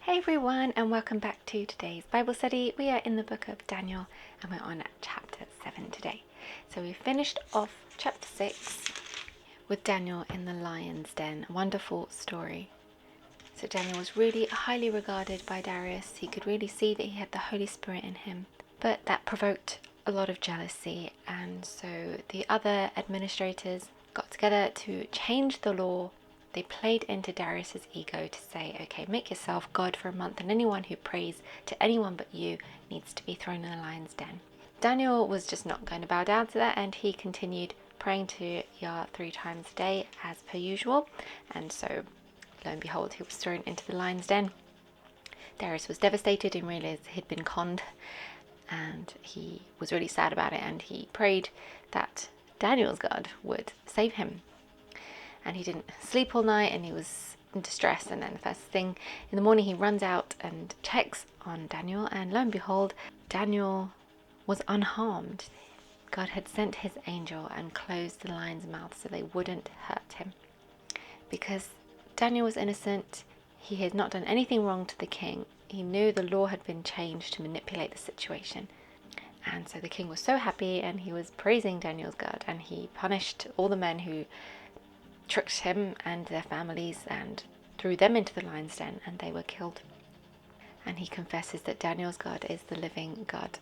Hey everyone, and welcome back to today's Bible study. We are in the book of Daniel and we're on chapter 7 today. So we finished off chapter 6 with Daniel in the lion's den. A wonderful story. So Daniel was really highly regarded by Darius. He could really see that he had the Holy Spirit in him, but that provoked a lot of jealousy, and so the other administrators got together to change the law. They played into Darius's ego to say, okay, make yourself God for a month, and anyone who prays to anyone but you needs to be thrown in a lion's den. Daniel was just not going to bow down to that, and he continued praying to Yah 3 times a day as per usual, and so lo and behold, he was thrown into the lion's den. Darius was devastated and realized he'd been conned, and he was really sad about it, and he prayed that Daniel's God would save him. And he didn't sleep all night, and he was in distress, and then the first thing in the morning he runs out and checks on Daniel, and lo and behold, Daniel was unharmed. God had sent his angel and closed the lion's mouth so they wouldn't hurt him. Because Daniel was innocent, he had not done anything wrong to the king. He knew the law had been changed to manipulate the situation. And so the king was so happy, and he was praising Daniel's God, and he punished all the men who tricked him and their families and threw them into the lion's den, and they were killed. And he confesses that Daniel's God is the living God.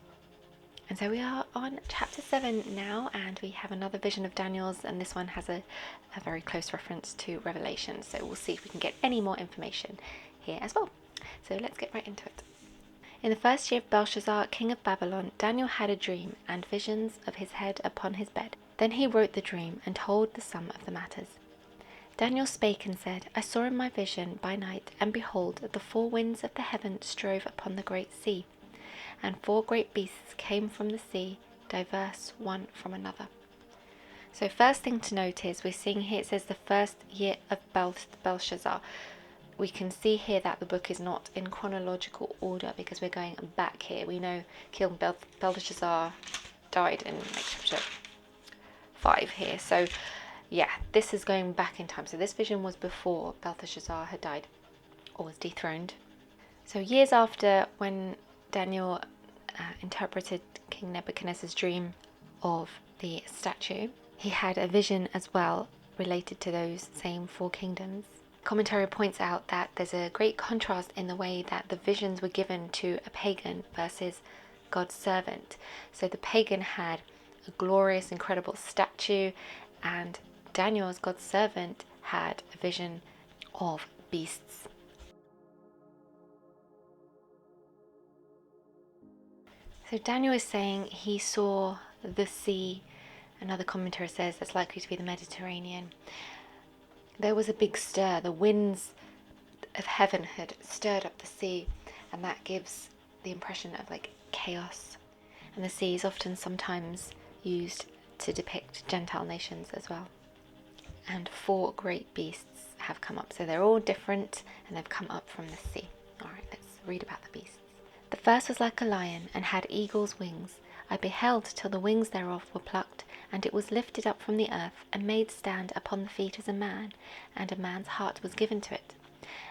And so we are on chapter 7 now, and we have another vision of Daniel's, and this one has a very close reference to Revelation. So we'll see if we can get any more information here as well. So let's get right into it. In the first year of Belshazzar, king of Babylon, Daniel had a dream and visions of his head upon his bed. Then he wrote the dream and told the sum of the matters. Daniel spake and said, I saw in my vision by night, and behold, the 4 winds of the heaven strove upon the great sea, and 4 great beasts came from the sea, diverse one from another. So first thing to note is we're seeing here, it says the first year of Belshazzar. We can see here that the book is not in chronological order because we're going back here. We know King Belshazzar died in chapter 5 here. So yeah, this is going back in time. So this vision was before Belshazzar had died or was dethroned. So years after, when Daniel interpreted King Nebuchadnezzar's dream of the statue, he had a vision as well related to those same 4 kingdoms. Commentary points out that there's a great contrast in the way that the visions were given to a pagan versus God's servant. So the pagan had a glorious, incredible statue, and Daniel, as God's servant, had a vision of beasts. So Daniel is saying he saw the sea. Another commentator says that's likely to be the Mediterranean. There was a big stir. The winds of heaven had stirred up the sea, and that gives the impression of chaos. And the sea is often sometimes used to depict Gentile nations as well. And 4 great beasts have come up. So they're all different, and they've come up from the sea. All right, let's read about the beasts. The first was like a lion, and had eagle's wings. I beheld till the wings thereof were plucked, and it was lifted up from the earth, and made stand upon the feet as a man, and a man's heart was given to it.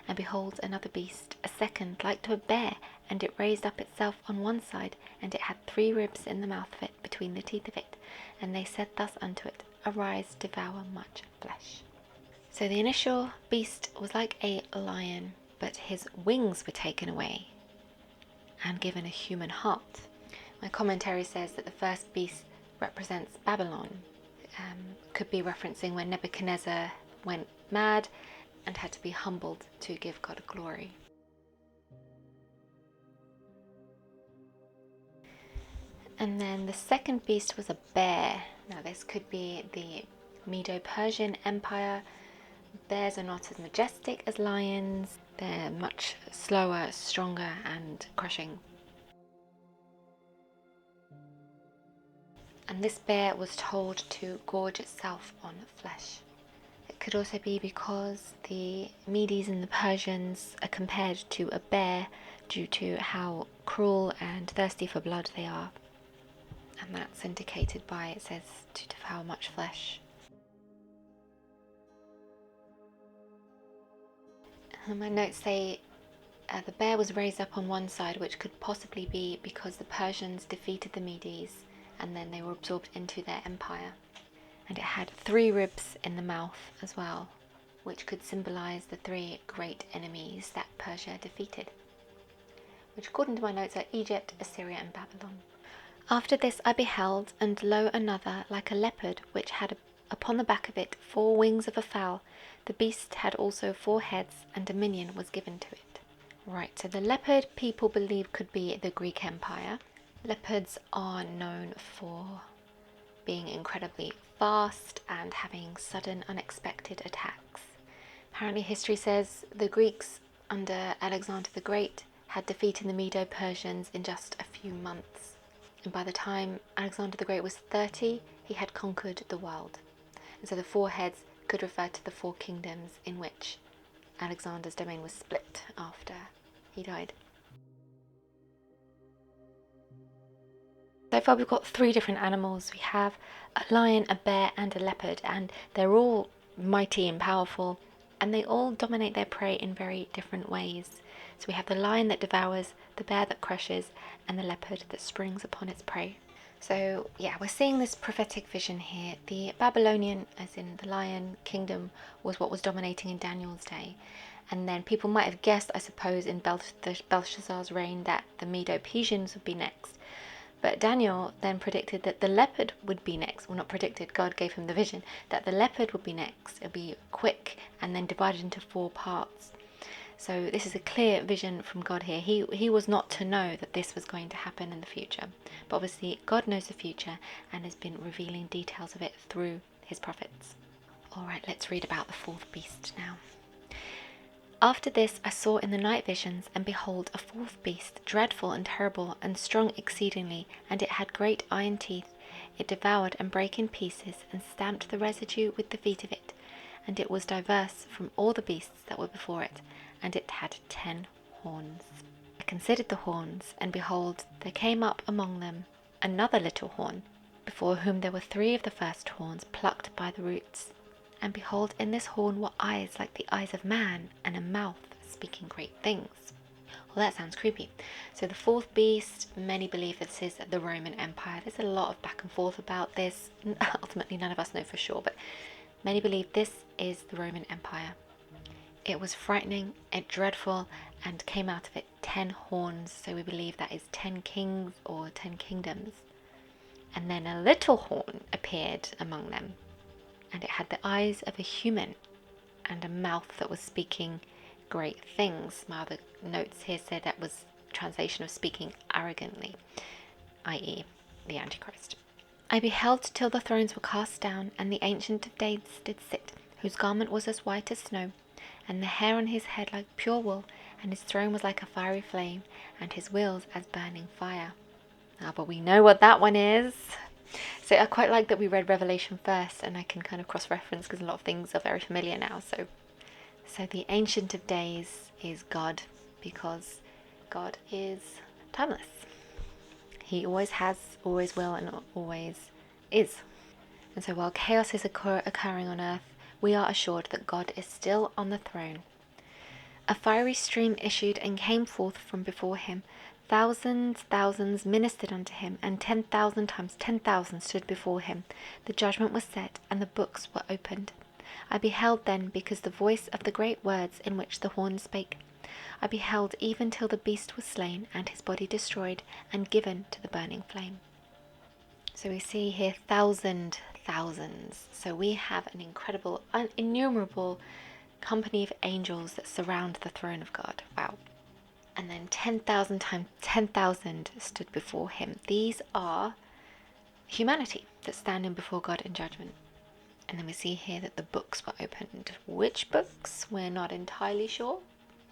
And behold, another beast, a second, like to a bear, and it raised up itself on one side, and it had 3 ribs in the mouth of it, between the teeth of it. And they said thus unto it, Arise, devour much flesh. So the initial beast was like a lion, but his wings were taken away and given a human heart. My commentary says that the first beast represents Babylon. Could be referencing when Nebuchadnezzar went mad and had to be humbled to give God glory. And then the second beast was a bear. Now this could be the Medo-Persian Empire. Bears are not as majestic as lions. They're much slower, stronger, and crushing. And this bear was told to gorge itself on flesh. It could also be because the Medes and the Persians are compared to a bear due to how cruel and thirsty for blood they are. And that's indicated by, it says, to devour much flesh. And my notes say the bear was raised up on one side, which could possibly be because the Persians defeated the Medes and then they were absorbed into their empire. And it had 3 ribs in the mouth as well, which could symbolize the 3 great enemies that Persia defeated, which according to my notes are Egypt, Assyria and Babylon. After this I beheld, and lo, another, like a leopard, which had upon the back of it 4 wings of a fowl. The beast had also 4 heads, and dominion was given to it. Right, so the leopard people believe could be the Greek Empire. Leopards are known for being incredibly fast and having sudden, unexpected attacks. Apparently history says the Greeks under Alexander the Great had defeated the Medo-Persians in just a few months. And by the time Alexander the Great was 30, he had conquered the world. And so the 4 heads could refer to the 4 kingdoms in which Alexander's domain was split after he died. So far we've got 3 different animals. We have a lion, a bear and a leopard, and they're all mighty and powerful, and they all dominate their prey in very different ways. So we have the lion that devours, the bear that crushes, and the leopard that springs upon its prey. So yeah, we're seeing this prophetic vision here. The Babylonian, as in the lion kingdom, was what was dominating in Daniel's day. And then people might have guessed, I suppose, in Belshazzar's reign that the Medo-Persians would be next. But Daniel then predicted that the leopard would be next. Well, not predicted, God gave him the vision that the leopard would be next. It would be quick and then divided into 4 parts. So this is a clear vision from God here. He was not to know that this was going to happen in the future. But obviously God knows the future and has been revealing details of it through his prophets. Alright, let's read about the 4th beast now. After this I saw in the night visions, and behold, a 4th beast, dreadful and terrible, and strong exceedingly, and it had great iron teeth. It devoured and brake in pieces, and stamped the residue with the feet of it. And it was diverse from all the beasts that were before it, and it had 10 horns. I considered the horns, and behold, there came up among them another little horn, before whom there were 3 of the first horns plucked by the roots. And behold, in this horn were eyes like the eyes of man, and a mouth speaking great things. Well, that sounds creepy. So the 4th beast, many believe this is the Roman Empire. There's a lot of back and forth about this. Ultimately, none of us know for sure, but many believe this is the Roman Empire. It was frightening and dreadful, and came out of it 10 horns. So we believe that is 10 kings or 10 kingdoms. And then a little horn appeared among them. And it had the eyes of a human, and a mouth that was speaking great things. My other notes here said that was a translation of speaking arrogantly, i.e. the Antichrist. I beheld till the thrones were cast down, and the Ancient of Days did sit, whose garment was as white as snow, and the hair on his head like pure wool, and his throne was like a fiery flame, and his wheels as burning fire. But we know what that one is. So I quite like that we read Revelation first, and I can kind of cross-reference because a lot of things are very familiar now. So the Ancient of Days is God, because God is timeless. He always has, always will, and always is. And so while chaos is occurring on earth, we are assured that God is still on the throne. A fiery stream issued and came forth from before him. Thousands ministered unto him, and 10,000 times 10,000 stood before him. The judgment was set, and the books were opened. I beheld then, because the voice of the great words in which the horn spake. I beheld even till the beast was slain, and his body destroyed, and given to the burning flame. So we see here thousands. So we have an incredible, innumerable company of angels that surround the throne of God. Wow. And then 10,000 times 10,000 stood before him. These are humanity that's standing before God in judgment. And then we see here that the books were opened. Which books? We're not entirely sure.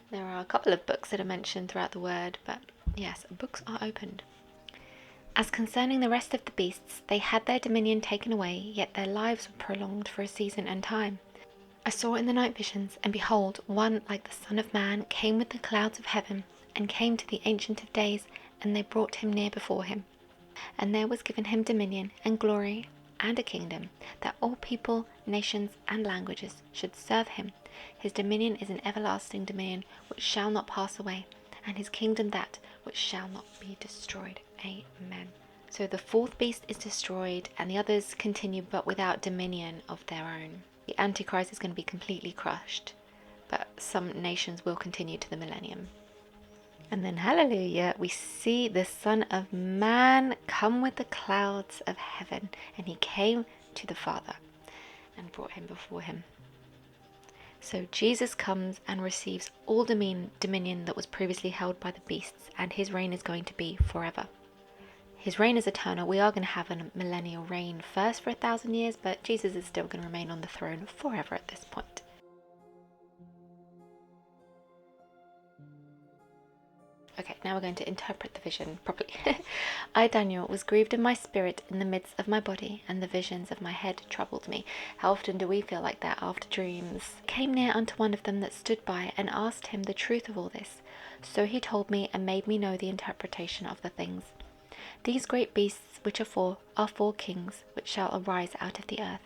There are a couple of books that are mentioned throughout the word, but yes, books are opened. As concerning the rest of the beasts, they had their dominion taken away, yet their lives were prolonged for a season and time. I saw in the night visions, and behold, one like the Son of Man came with the clouds of heaven, and came to the Ancient of Days, and they brought him near before him. And there was given him dominion, and glory, and a kingdom, that all people, nations, and languages should serve him. His dominion is an everlasting dominion which shall not pass away, and his kingdom that which shall not be destroyed. Amen. So the fourth beast is destroyed, and the others continue, but without dominion of their own. The Antichrist is going to be completely crushed, but some nations will continue to the millennium. And then, hallelujah, we see the Son of Man come with the clouds of heaven, and he came to the Father and brought him before him. So Jesus comes and receives all dominion that was previously held by the beasts, and his reign is going to be forever. His reign is eternal. We are going to have a millennial reign first for 1,000 years, but Jesus is still going to remain on the throne forever at this point. Okay, now we're going to interpret the vision properly. I, Daniel, was grieved in my spirit in the midst of my body, and the visions of my head troubled me. How often do we feel like that after dreams? Came near unto one of them that stood by, and asked him the truth of all this. So he told me, and made me know the interpretation of the things. These great beasts which are four kings, which shall arise out of the earth.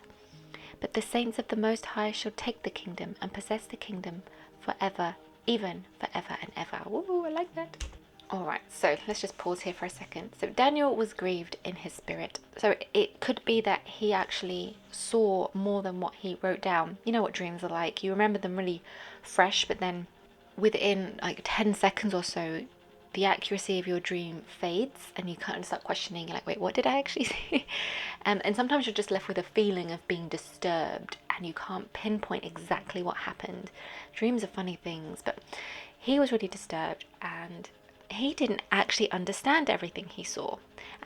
But the saints of the Most High shall take the kingdom, and possess the kingdom forever, even forever and ever. Ooh, I like that. Alright, so let's just pause here for a second. So Daniel was grieved in his spirit. So it could be that he actually saw more than what he wrote down. You know what dreams are like. You remember them really fresh, but then within like 10 seconds or so, the accuracy of your dream fades, and you kind of start questioning. You're like, wait, what did I actually see? And sometimes you're just left with a feeling of being disturbed, and you can't pinpoint exactly what happened. Dreams are funny things, but he was really disturbed, and he didn't actually understand everything he saw,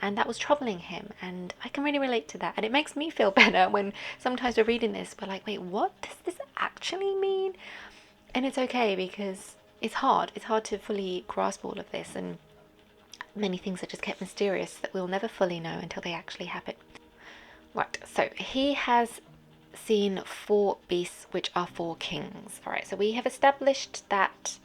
and that was troubling him. And I can really relate to that, and it makes me feel better when sometimes we're reading this, we're like, wait, what does this actually mean? And it's okay, because it's hard to fully grasp all of this, and many things are just kept mysterious that we'll never fully know until they actually happen. Right, so he has seen four beasts which are four kings. Alright, so we have established that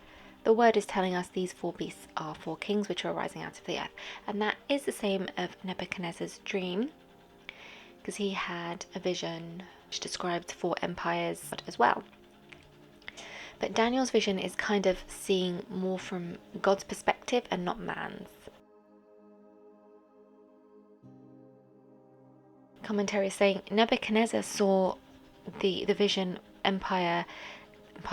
the word is telling us these four beasts are four kings which are arising out of the earth, and that is the same of Nebuchadnezzar's dream, because he had a vision which described four empires as well. But Daniel's vision is kind of seeing more from God's perspective and not man's. Commentary is saying Nebuchadnezzar saw the vision empire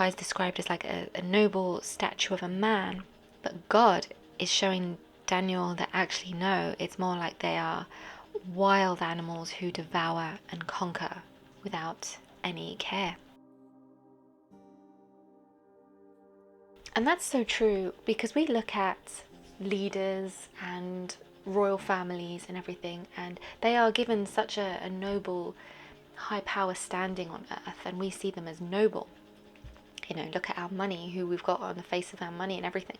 is described as like a noble statue of a man, but God is showing Daniel that actually no, it's more like they are wild animals who devour and conquer without any care. And that's so true, because we look at leaders and royal families and everything, and they are given such a noble, high power standing on earth, and we see them as noble. You know, look at our money, who we've got on the face of our money and everything.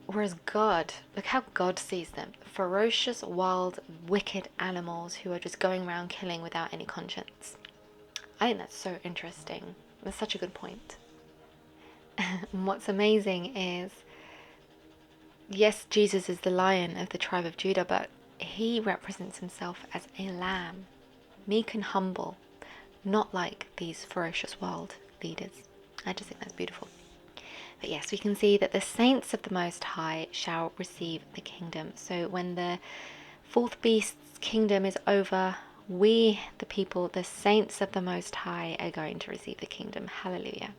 Whereas God, look how God sees them. Ferocious, wild, wicked animals who are just going around killing without any conscience. I think that's so interesting. That's such a good point. And what's amazing is, yes, Jesus is the Lion of the tribe of Judah, but he represents himself as a lamb, meek and humble, not like these ferocious wild leaders. I just think that's beautiful. But yes, we can see that the saints of the Most High shall receive the kingdom. So when the fourth beast's kingdom is over, we, the people, the saints of the Most High, are going to receive the kingdom. Hallelujah.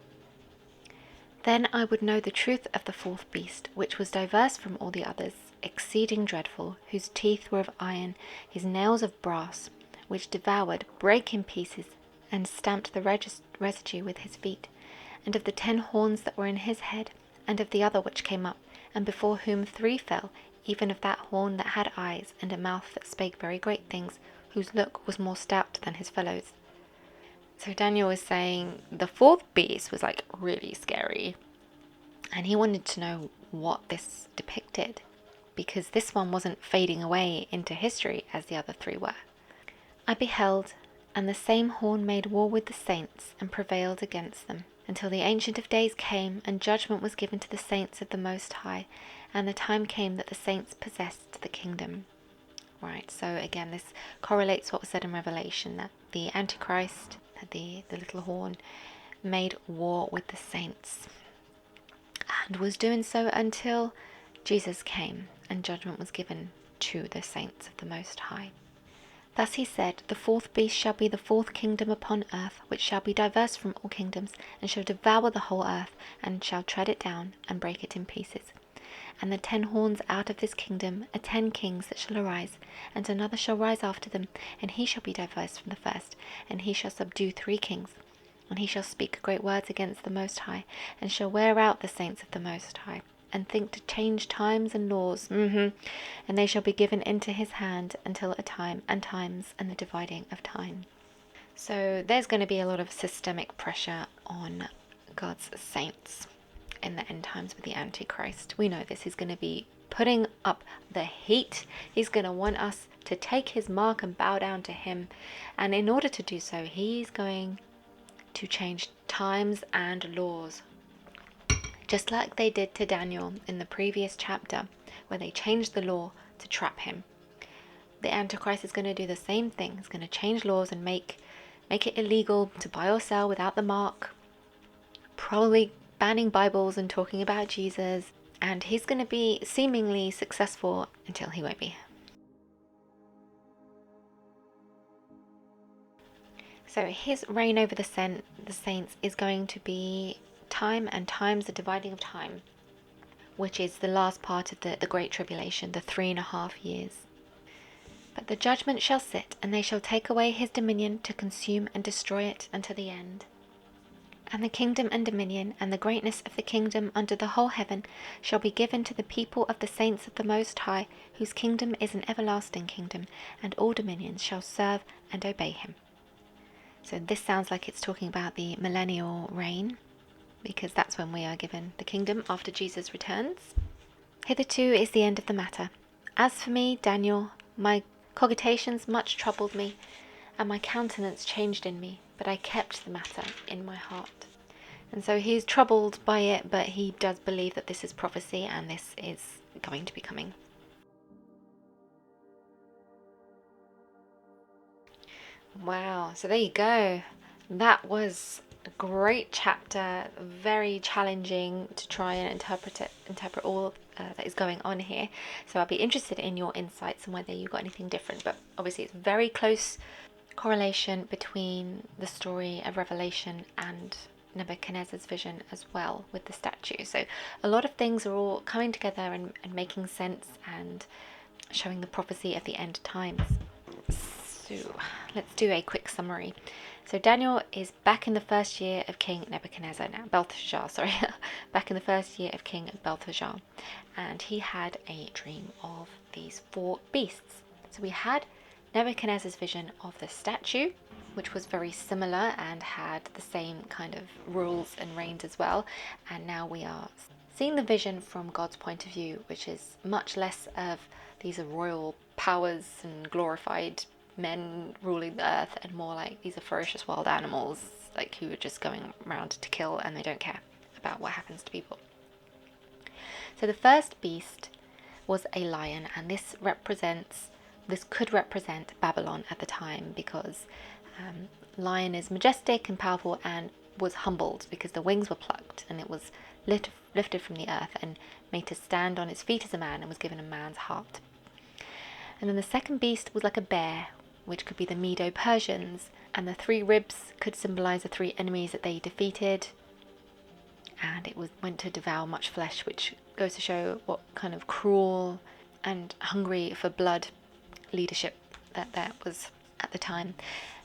Then I would know the truth of the fourth beast, which was diverse from all the others, exceeding dreadful, whose teeth were of iron, his nails of brass, which devoured, brake in pieces, and stamped the residue with his feet, and of the 10 horns that were in his head, and of the other which came up, and before whom 3 fell, even of that horn that had eyes, and a mouth that spake very great things, whose look was more stout than his fellows. So Daniel was saying the fourth beast was like really scary, and he wanted to know what this depicted, because this one wasn't fading away into history as the other 3 were. I beheld, and the same horn made war with the saints, and prevailed against them, until the Ancient of Days came, and judgment was given to the saints of the Most High, and the time came that the saints possessed the kingdom. right? So again, this correlates what was said in Revelation, that the Antichrist, the little horn, made war with the saints and was doing so until Jesus came and judgment was given to the saints of the Most High. Thus he said, the fourth beast shall be the fourth kingdom upon earth, which shall be diverse from all kingdoms, and shall devour the whole earth, and shall tread it down, and break it in pieces. And the 10 horns out of this kingdom are 10 kings that shall arise, and another shall rise after them, and he shall be diverse from the first, and he shall subdue 3 kings. And he shall speak great words against the Most High, and shall wear out the saints of the Most High, and think to change times and laws. And they shall be given into his hand until a time and times and the dividing of time. So there's going to be a lot of systemic pressure on God's saints in the end times with the Antichrist. We know this. He's going to be putting up the heat. He's going to want us to take his mark and bow down to him. And in order to do so, he's going to change times and laws. Just like they did to Daniel in the previous chapter, where they changed the law to trap him. The Antichrist is going to do the same thing. He's going to change laws and make it illegal to buy or sell without the mark. Probably banning Bibles and talking about Jesus. And he's going to be seemingly successful until he won't be. So his reign over the saints is going to be time and times, the dividing of time, which is the last part of the Great Tribulation, the 3.5 years. But the judgment shall sit, and they shall take away his dominion to consume and destroy it unto the end. And the kingdom and dominion, and the greatness of the kingdom under the whole heaven, shall be given to the people of the saints of the Most High, whose kingdom is an everlasting kingdom, and all dominions shall serve and obey him. So this sounds like it's talking about the millennial reign, because that's when we are given the kingdom after Jesus returns. Hitherto is the end of the matter. As for me, Daniel, my cogitations much troubled me, and my countenance changed in me, but I kept the matter in my heart. And so he's troubled by it, but he does believe that this is prophecy and this is going to be coming. Wow, so there you go. That was a great chapter, very challenging to try and interpret all that is going on here. So I'll be interested in your insights and whether you got anything different. But obviously it's very close correlation between the story of Revelation and Nebuchadnezzar's vision as well with the statue. So a lot of things are all coming together and making sense and showing the prophecy of the end times. So let's do a quick summary. So Daniel is back in the first year of King Nebuchadnezzar now, back in the first year of King Belteshazzar, and he had a dream of these 4 beasts. So we had Nebuchadnezzar's vision of the statue, which was very similar and had the same kind of rules and reigns as well, and now we are seeing the vision from God's point of view, which is much less of these are royal powers and glorified men ruling the earth, and more like these are ferocious wild animals, like who are just going around to kill and they don't care about what happens to people. So the first beast was a lion, and this could represent Babylon at the time, because lion is majestic and powerful and was humbled because the wings were plucked and it was lifted from the earth and made to stand on its feet as a man and was given a man's heart. And then the second beast was like a bear, which could be the Medo-Persians, and the 3 ribs could symbolize the 3 enemies that they defeated, and it went to devour much flesh, which goes to show what kind of cruel and hungry for blood leadership that was at the time.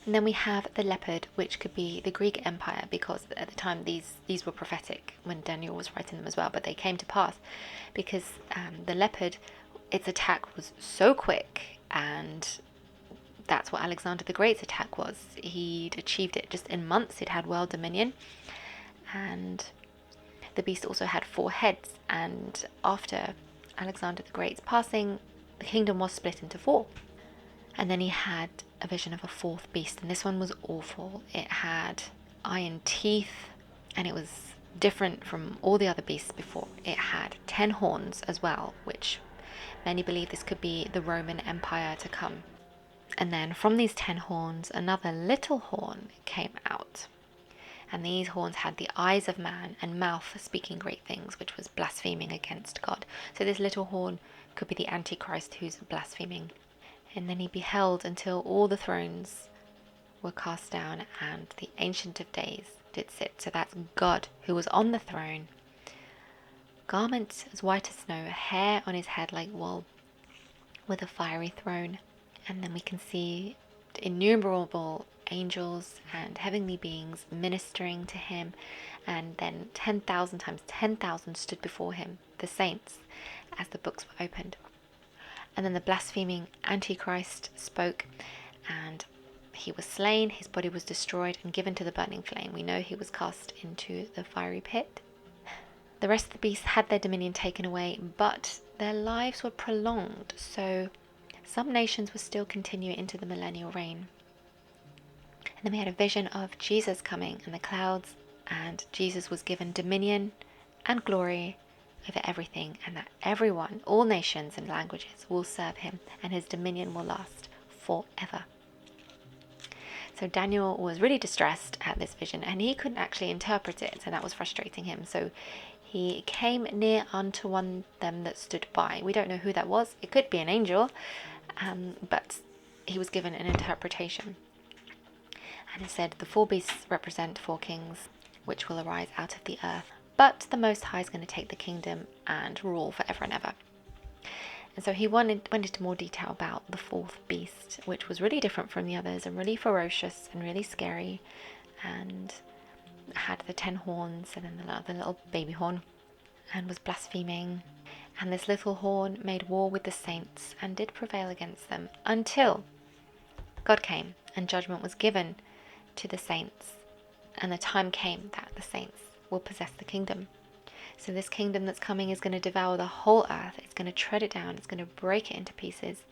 And then we have the leopard, which could be the Greek Empire, because at the time these were prophetic when Daniel was writing them as well, but they came to pass because the leopard, its attack was so quick, and that's what Alexander the Great's attack was. He'd achieved it just in months. He'd had world dominion, and the beast also had 4 heads, and after Alexander the Great's passing, the kingdom was split into 4. And then he had a vision of a 4th beast, and this one was awful. It had iron teeth, and it was different from all the other beasts before. It had 10 horns as well, which Many believe this could be the Roman Empire to come. And then from these 10 horns, another little horn came out. And these horns had the eyes of man and mouth speaking great things, which was blaspheming against God. So this little horn could be the Antichrist who's blaspheming. And then he beheld until all the thrones were cast down and the Ancient of Days did sit. So that's God who was on the throne. Garment as white as snow, hair on his head like wool, with a fiery throne. And then we can see innumerable angels and heavenly beings ministering to him, and then 10,000 times 10,000 stood before him, the saints, as the books were opened. And then the blaspheming Antichrist spoke, and he was slain, his body was destroyed and given to the burning flame. We know he was cast into the fiery pit. The rest of the beasts had their dominion taken away, but their lives were prolonged, so some nations would still continue into the millennial reign. And then we had a vision of Jesus coming in the clouds, and Jesus was given dominion and glory over everything, and that everyone, all nations and languages, will serve him, and his dominion will last forever. So Daniel was really distressed at this vision, and he couldn't actually interpret it, and that was frustrating him. So he came near unto one of them that stood by. We don't know who that was. It could be an angel, but he was given an interpretation. And it said, the 4 beasts represent 4 kings, which will arise out of the earth. But the Most High is going to take the kingdom and rule forever and ever. And so he went into more detail about the 4th beast, which was really different from the others and really ferocious and really scary, and had the 10 horns and then the little baby horn, and was blaspheming. And this little horn made war with the saints and did prevail against them until God came and judgment was given to the saints, and the time came that the saints will possess the kingdom. So this kingdom that's coming is going to devour the whole earth. It's going to tread it down. It's going to break it into pieces.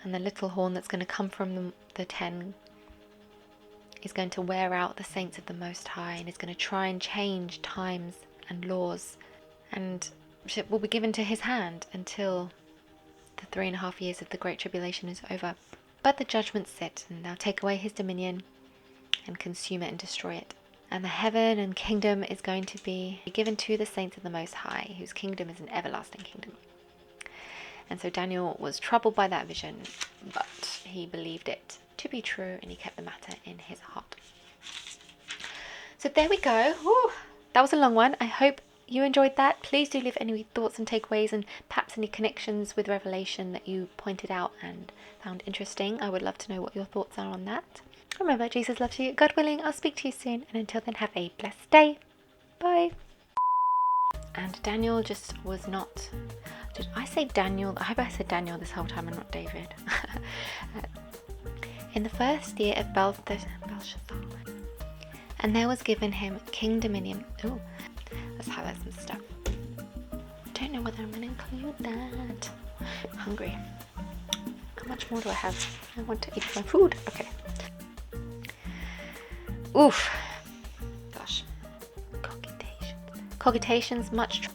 And the little horn that's going to come from the 10 is going to wear out the saints of the Most High, and is going to try and change times and laws, and it will be given to his hand until the 3.5 years of the Great Tribulation is over. But the judgments sit, and they'll take away his dominion and consume it and destroy it. And the heaven and kingdom is going to be given to the saints of the Most High, whose kingdom is an everlasting kingdom. And so Daniel was troubled by that vision, but he believed it to be true, and he kept the matter in his heart. So there we go. Woo, that was a long one. I hope you enjoyed that. Please do leave any thoughts and takeaways, and perhaps any connections with Revelation that you pointed out and found interesting. I would love to know what your thoughts are on that. Remember, Jesus loves you. God willing, I'll speak to you soon, and until then, have a blessed day. Bye. And Daniel just was not... Did I say Daniel? I hope I said Daniel this whole time and not David. In the 1st year of Belshazzar, and there was given him king dominion. Oh, let's highlight some stuff. I don't know whether I'm going to include that. I'm hungry. How much more do I have? I want to eat my food. Okay. Oof. Gosh. Cogitations. Much.